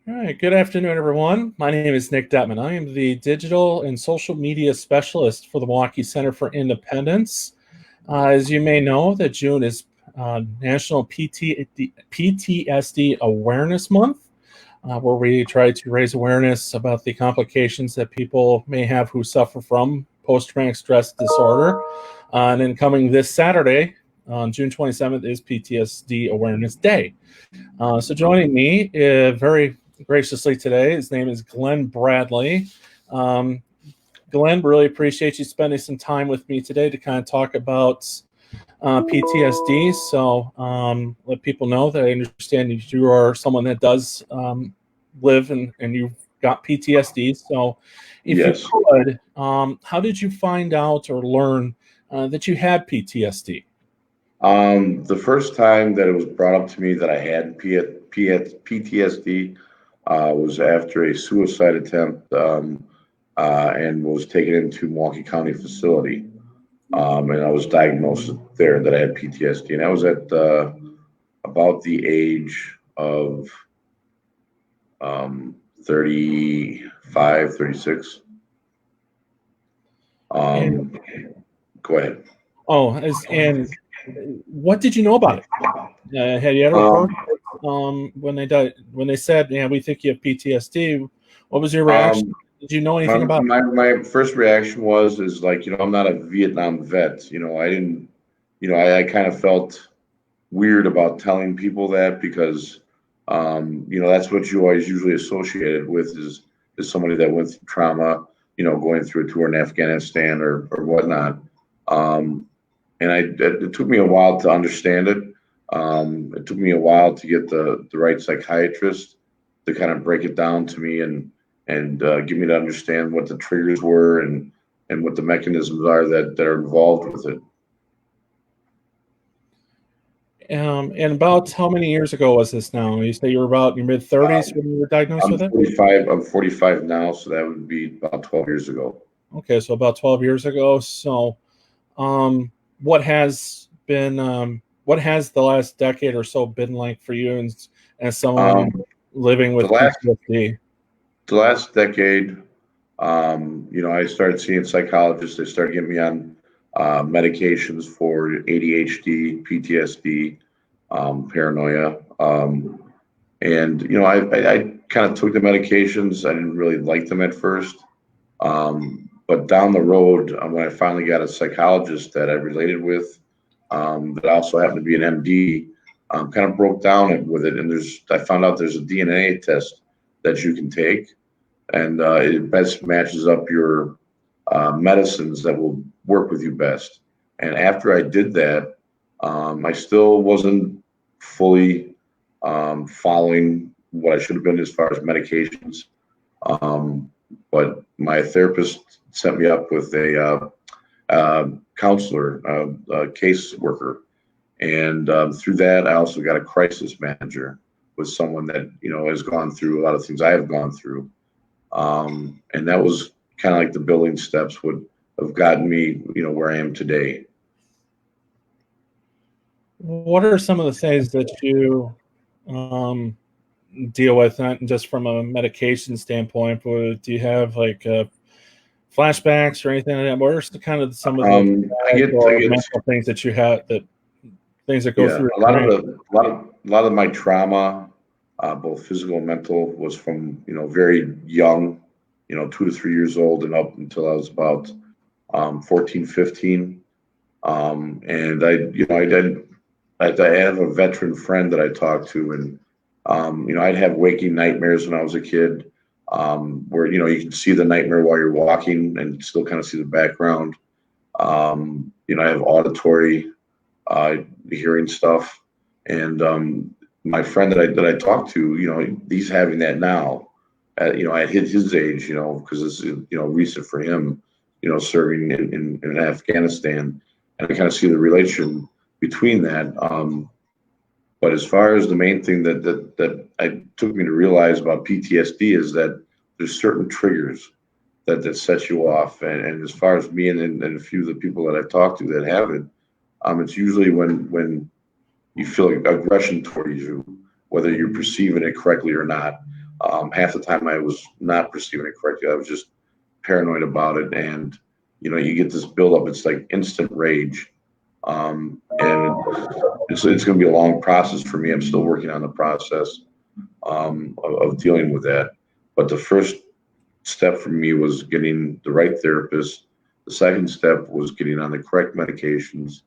All right, good afternoon, everyone. My name is Nick Detman. I am the digital and social media specialist for the Milwaukee Center for Independence. As you may know, that June is National PTSD Awareness Month, where we try to raise awareness about the complications that people may have who suffer from post-traumatic stress disorder. And then coming this Saturday, on June 27th, is PTSD Awareness Day. So joining me very graciously today, his name is Glen Bradley. Um, Glen, really appreciate you spending some time with me today to kind of talk about PTSD. So let people know that I understand you are someone that does live and you've got PTSD. So if you Yes. could, how did you find out or learn that you had PTSD? The first time that it was brought up to me that I had PTSD was after a suicide attempt and was taken into Milwaukee County facility. And I was diagnosed there that I had PTSD. And I was at about the age of 35, 36. And Um, Go ahead. and what did you know about it? Had you ever heard Um, when they died, when they said, "Yeah, we think you have PTSD"? What was your reaction? um, Did you know My, anything about my my first reaction was like, I'm not a Vietnam vet. I didn't, I kind of felt weird about telling people that because, that's what you always usually associated with is somebody that went through trauma, going through a tour in Afghanistan or whatnot. Um, and it took me a while to understand it. It took me a while to get the right psychiatrist to kind of break it down to me and give me to understand what the triggers were and what the mechanisms are that are involved with it. it? And about how many years ago was this now? You say you were about in your mid 30s when you were diagnosed I'm with it? 45. I'm 45 now, so that would be about 12 years ago. Okay, so about 12 years ago. So, um, what has the last decade or so been like for you as someone Um, living the with last PTSD? the last decade, I started seeing psychologists. They started getting me on medications for ADHD, PTSD, paranoia. And I kind of took the medications. I didn't really like them at first, but down the road, when I finally got a psychologist that I related with, that also happened to be an MD, kind of broke down with it. And I found out there's a DNA test that you can take, and it best matches up your medicines that will work with you best. And after I did that, I still wasn't fully following what I should have been as far as medications. Um, but my therapist set me up with a counselor, a case worker, and through that, I also got a crisis manager with someone that has gone through a lot of things I have gone through, and that was kind of like the building steps would have gotten me, where I am today. What are some of the things that you um, deal with, not just from a medication standpoint, but do you have like flashbacks or anything like that? What are kind of some of the I or get, mental things that you have that things that go yeah, through your brain? a lot of my trauma, both physical and mental, was from very young, 2 to 3 years old, and up until I was about 14, 15. And I have a veteran friend that I talked to, and I'd have waking nightmares when I was a kid, where you can see the nightmare while you're walking and still kind of see the background. I have auditory, hearing stuff, and my friend that I talked to, he's having that now. At his age, because it's recent for him, serving in Afghanistan, and I kind of see the relation between that. But as far as the main thing that I took me to realize about PTSD is that there's certain triggers that set you off. And as far as me and a few of the people that I've talked to that have it, it's usually when you feel like aggression towards you, whether you're perceiving it correctly or not, Half the time I was not perceiving it correctly. I was just paranoid about it. And, you get this buildup. It's like instant rage. And it's going to be a long process for me. I'm still working on the process of dealing with that. But the first step for me was getting the right therapist. The second step was getting on the correct medications.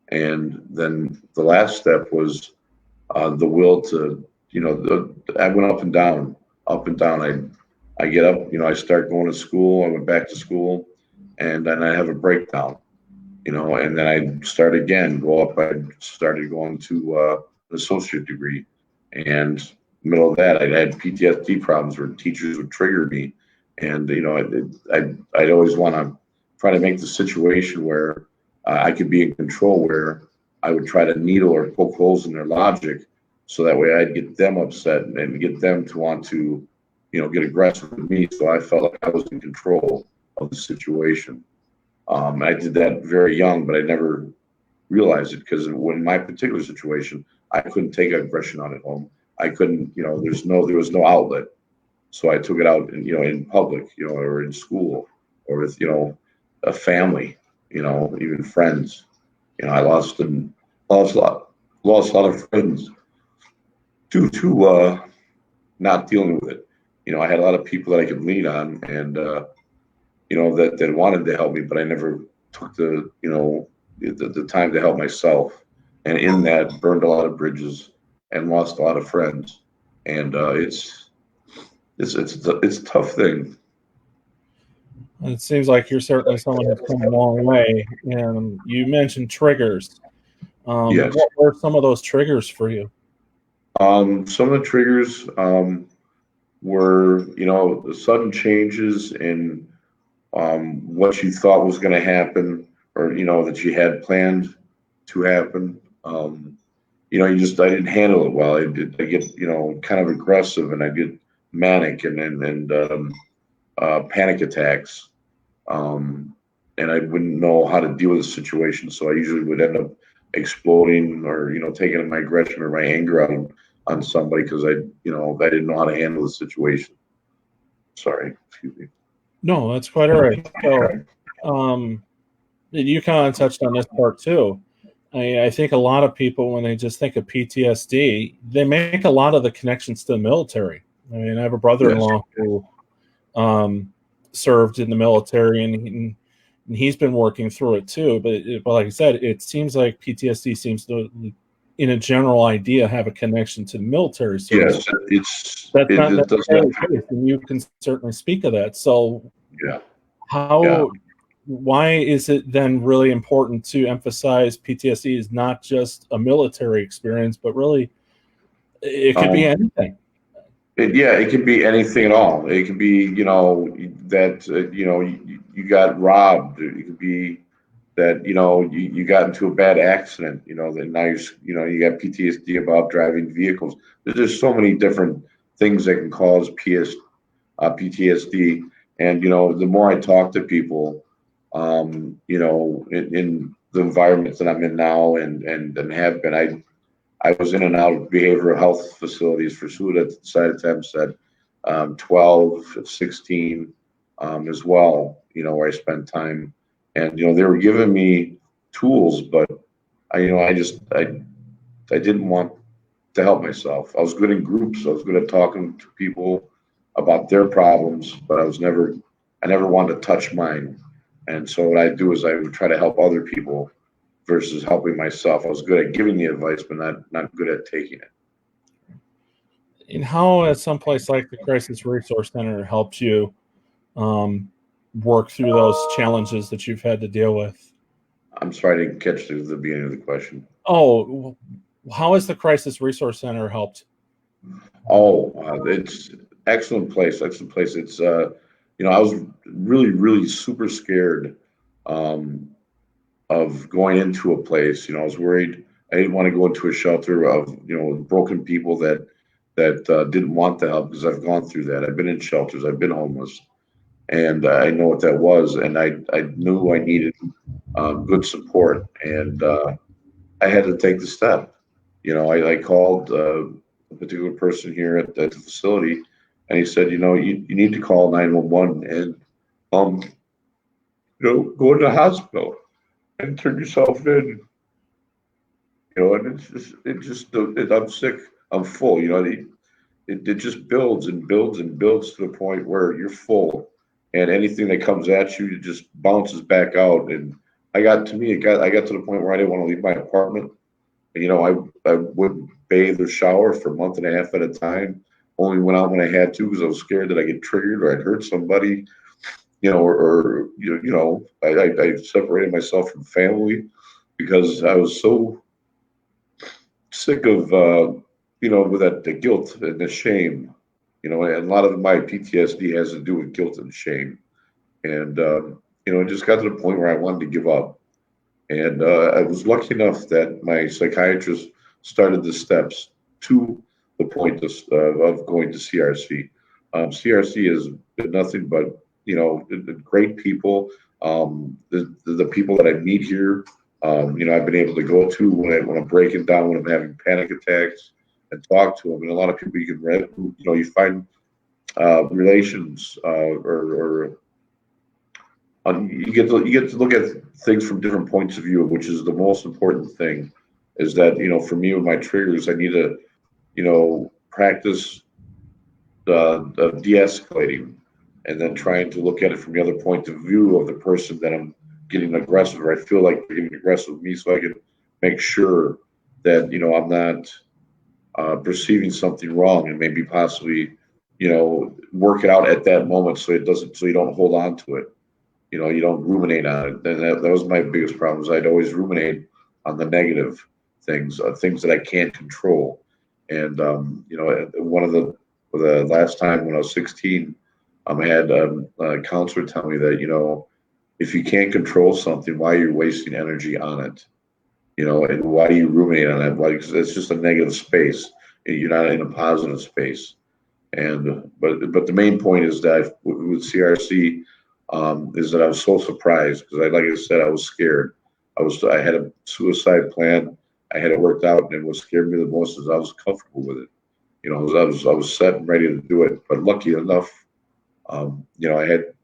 And then the last step was the will to, I went up and down, up and down. I get up, I start going to school. I went back to school, and then I have a breakdown, and then I start again, go up. I started going to an associate degree, and middle of that, I had PTSD problems where teachers would trigger me, and I'd always want to try to make the situation where I could be in control, where I would try to needle or poke holes in their logic, so that way I'd get them upset and get them to want to, get aggressive with me. So I felt like I was in control of the situation. I did that very young, but I never realized it because in my particular situation, I couldn't take aggression on at home. I couldn't, there was no outlet. So I took it out in public, or in school, or with, a family, even friends. I lost a lot of friends due to not dealing with it. I had a lot of people that I could lean on, and that wanted to help me, but I never took the time to help myself. And in that, burned a lot of bridges and lost a lot of friends. And it's a tough thing. It seems like you're certainly someone who's come a long way. And you mentioned triggers. Yes. What were some of those triggers for you? Some of the triggers were, the sudden changes in what you thought was going to happen, or that you had planned to happen. I didn't handle it well. I get kind of aggressive, and I get manic, and panic attacks, and I wouldn't know how to deal with the situation. So I usually would end up exploding, or taking my aggression or my anger out on somebody because I didn't know how to handle the situation. Sorry, excuse me. No, that's quite all right. So, you kind of touched on this part too. I think a lot of people, when they just think of PTSD, they make a lot of the connections to the military. I mean, I have a brother-in-law who served in the military, and he's been working through it too. But like I said, it seems like PTSD seems to, in a general idea, have a connection to the military service. Yes, That's not it does necessarily not. the case, and you can certainly speak of that. So, Yeah. why is it then really important to emphasize PTSD is not just a military experience, but really it could be anything? It could be anything at all. It could be, that, you got robbed. It could be that, you got into a bad accident, that now you got PTSD about driving vehicles. There's so many different things that can cause PTSD. And, the more I talk to people, in the environments that I'm in now, and have been, I was in and out of behavioral health facilities for suicide attempts at 12, 16, as well, where I spent time. And, they were giving me tools, but I didn't want to help myself. I was good in groups. I was good at talking to people about their problems, but I never wanted to touch mine. And so what I do is I would try to help other people versus helping myself. I was good at giving the advice, but not good at taking it. And how has someplace like the Crisis Resource Center helped you work through those challenges that you've had to deal with? I'm sorry I didn't catch the beginning of the question. Oh, how has the Crisis Resource Center helped? Oh, it's excellent place. Excellent place. It's I was really super scared of going into a place. I was worried. I didn't want to go into a shelter of broken people that didn't want the help, because I've gone through that. I've been in shelters. I've been homeless, and I know what that was. And I knew I needed good support, and I had to take the step. I called a particular person here at the facility, and he said, you need to call 911 and um, go to the hospital and turn yourself in. And I'm sick, I'm full. It just builds and builds and builds to the point where you're full, and anything that comes at you, it just bounces back out. And I got to the point where I didn't want to leave my apartment. I wouldn't bathe or shower for a month and a half at a time. Only went out when I had to because I was scared that I'd get triggered or I'd hurt somebody. I separated myself from family because I was so sick of with that the guilt and the shame. And a lot of my PTSD has to do with guilt and shame. And it just got to the point where I wanted to give up. And I was lucky enough that my psychiatrist started the steps to the point of going to CRC. CRC has been nothing but great people. The people that I meet here, I've been able to go to when I'm breaking down, when I'm having panic attacks, and talk to them. And a lot of people you can read, you find relations or you get to look at things from different points of view, which is the most important thing. Is that for me with my triggers, I need to practice de-escalating, and then trying to look at it from the other point of view of the person that I'm getting aggressive, or I feel like they're getting aggressive with me, so I can make sure that I'm not perceiving something wrong, and maybe possibly work it out at that moment so you don't hold on to it. You don't ruminate on it. And that was my biggest problem. Is I'd always ruminate on the negative things, things that I can't control. And one of the last time when I was 16, I had a counselor tell me that if you can't control something, why are you wasting energy on it? And why do you ruminate on it? Why? Because it's just a negative space. You're not in a positive space. And but the main point is that with CRC. Is that I was so surprised because like I said, I was scared. I had a suicide plan. I had it worked out, and what scared me the most is I was comfortable with it. I was set and ready to do it. But lucky enough, I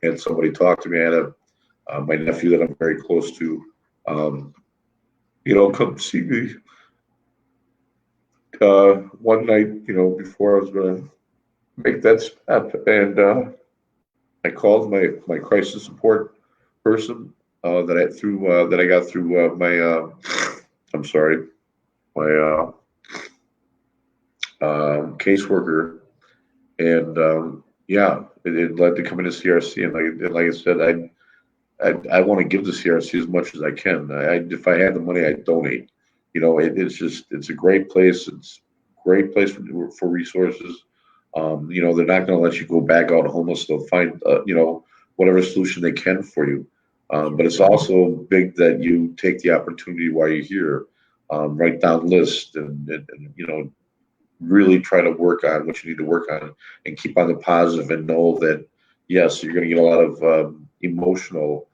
had somebody talk to me. I had my nephew that I'm very close to, come see me one night, before I was going to make that step, and I called my crisis support person that I got through my I'm sorry, my caseworker, and yeah, it led to coming to CRC, and like I said, I want to give to CRC as much as I can. If I had the money, I'd donate. It's a great place. It's a great place for resources. They're not going to let you go back out homeless. They'll find, whatever solution they can for you. But it's also big that you take the opportunity while you're here, write down lists and really try to work on what you need to work on and keep on the positive and know that, yes, you're going to get a lot of emotional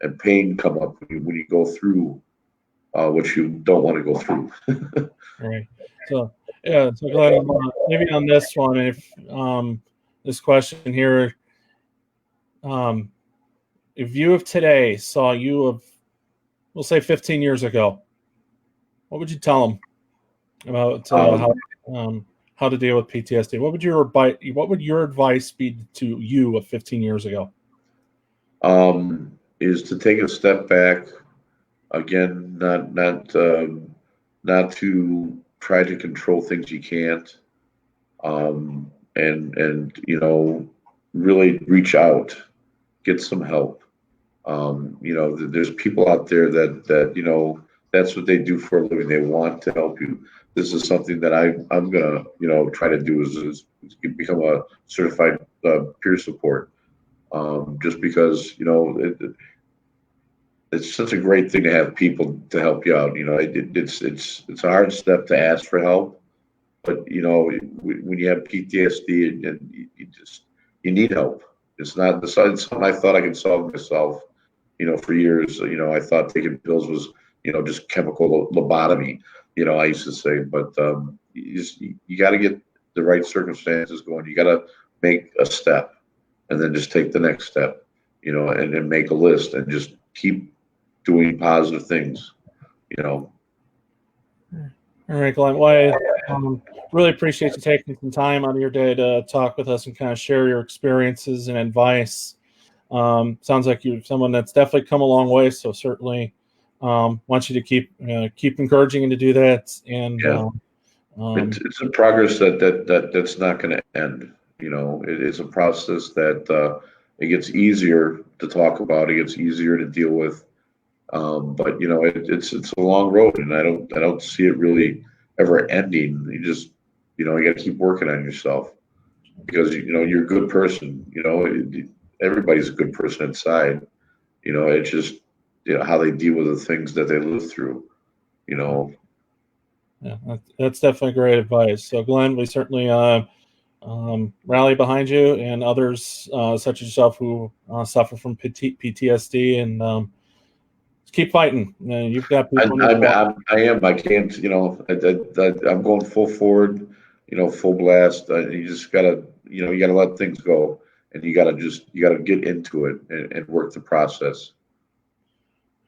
and pain come up when you go through what you don't want to go through. Right. So yeah, so Glenn, maybe on this one, if this question here, if you of today saw you of, we'll say 15 years ago, what would you tell them about how to deal with PTSD? What would your advice be to you of 15 years ago? Is to take a step back. Again, not to try to control things you can't, and really reach out, get some help. There's people out there that that's what they do for a living. They want to help you. This is something that I'm gonna try to do is become a certified peer support. Just because it's such a great thing to have people to help you out. It's a hard step to ask for help, but when you have PTSD and you need help. It's not something I thought I could solve myself. For years, I thought taking pills was just chemical lobotomy. I used to say, but you got to get the right circumstances going. You got to make a step and then just take the next step, and make a list and just keep doing positive things, you know. All right, Glenn. Well, I really appreciate you taking some time out of your day to talk with us and kind of share your experiences and advice. Sounds like you're someone that's definitely come a long way. So certainly want you to keep encouraging and to do that. And Yeah. It's a progress that's not going to end. It is a process that it gets easier to talk about. It gets easier to deal with. But it's a long road, and I don't see it really ever ending. You got to keep working on yourself because you're a good person. Everybody's a good person inside. It's just how they deal with the things that they live through. Yeah, that's definitely great advice. So, Glenn, we certainly rally behind you and others such as yourself who suffer from PTSD, and keep fighting. You've got people. I am. I can't. I'm going full forward. Full blast. You just gotta. You gotta let things go, and you gotta get into it and work the process.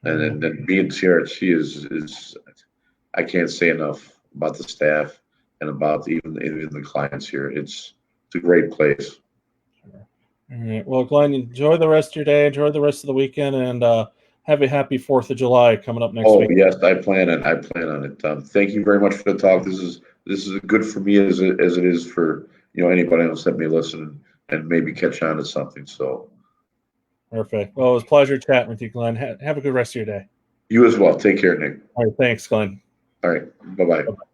And then being TRC is I can't say enough about the staff and about even the clients here. It's a great place. All right. Well, Glenn, enjoy the rest of your day. Enjoy the rest of the weekend, and have a happy 4th of July coming up next week. Oh yes, I plan on it. Thank you very much for the talk. This is good for me as it is for anybody else that may listen and maybe catch on to something. So perfect. Well, it was a pleasure chatting with you, Glenn. Have a good rest of your day. you as well. Take care, Nick. All right. Thanks, Glenn. All right. Bye-bye. Bye-bye.